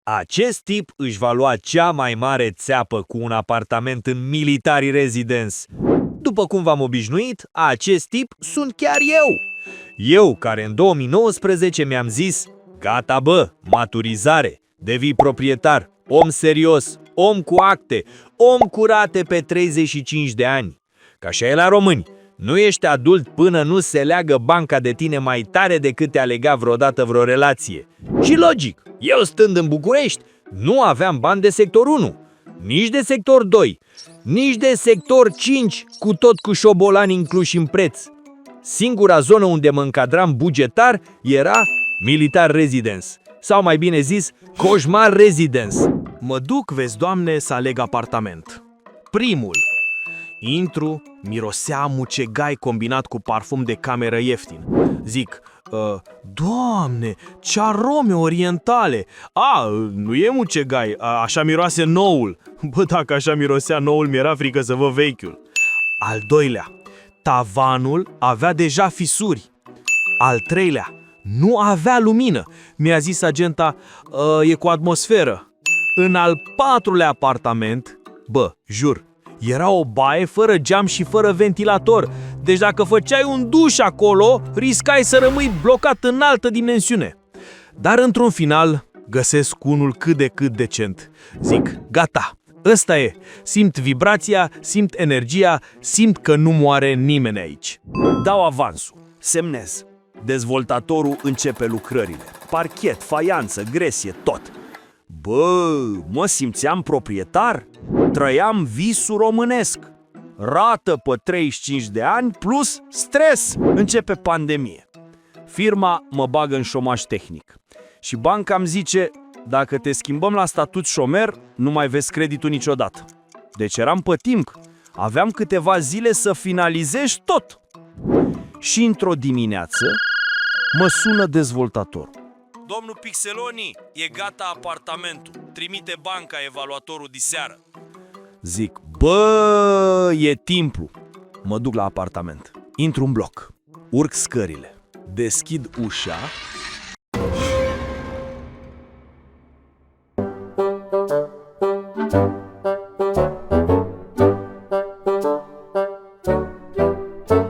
Acest tip își va lua cea mai mare țeapă cu un apartament în Military Residence. După cum v-am obișnuit, acest tip sunt chiar eu. Eu care în 2019 mi-am zis, gata bă, maturizare, devii proprietar, om serios, om cu acte, om cu rate pe 35 de ani. Ca așa e la români, nu ești adult până nu se leagă banca de tine mai tare decât te-a legat vreodată vreo relație. Și logic, eu stând în București, nu aveam bani de sector 1, nici de sector 2, nici de sector 5, cu tot cu șobolani incluși în preț. Singura zonă unde mă încadram bugetar era Military Residence, sau mai bine zis, Coșmar Residence. Mă duc, vezi, Doamne, să aleg apartament. Primul. Intru, mirosea mucegai combinat cu parfum de cameră ieftin. Zic, Doamne, ce arome orientale! Nu e mucegai, așa miroase noul. Bă, dacă așa mirosea noul, mi-era frică să văd vechiul. Al doilea, tavanul avea deja fisuri. Al treilea, nu avea lumină. Mi-a zis agenta, e cu atmosferă. În al patrulea apartament, bă, jur, era o baie fără geam și fără ventilator. Deci dacă făceai un duș acolo, riscai să rămâi blocat în altă dimensiune. Dar într-un final, găsesc unul cât de cât decent. Zic, gata, ăsta e. Simt vibrația, simt energia, simt că nu moare nimeni aici. Dau avansul, semnez. Dezvoltatorul începe lucrările. Parchet, faianță, gresie, tot. Bă, mă simțeam proprietar? Trăiam visul românesc. Rată pe 35 de ani plus stres. Începe pandemie. Firma mă bagă în șomaj tehnic. Și banca îmi zice, dacă te schimbăm la statut șomer, nu mai vezi creditul niciodată. Deci eram pe timp. Aveam câteva zile să finalizezi tot. Și într-o dimineață mă sună dezvoltatorul. Domnul Pixeloni, e gata apartamentul. Trimite banca evaluatorul diseară. Zic, bă, e timpul. Mă duc la apartament. Intru în bloc. Urc scările. Deschid ușa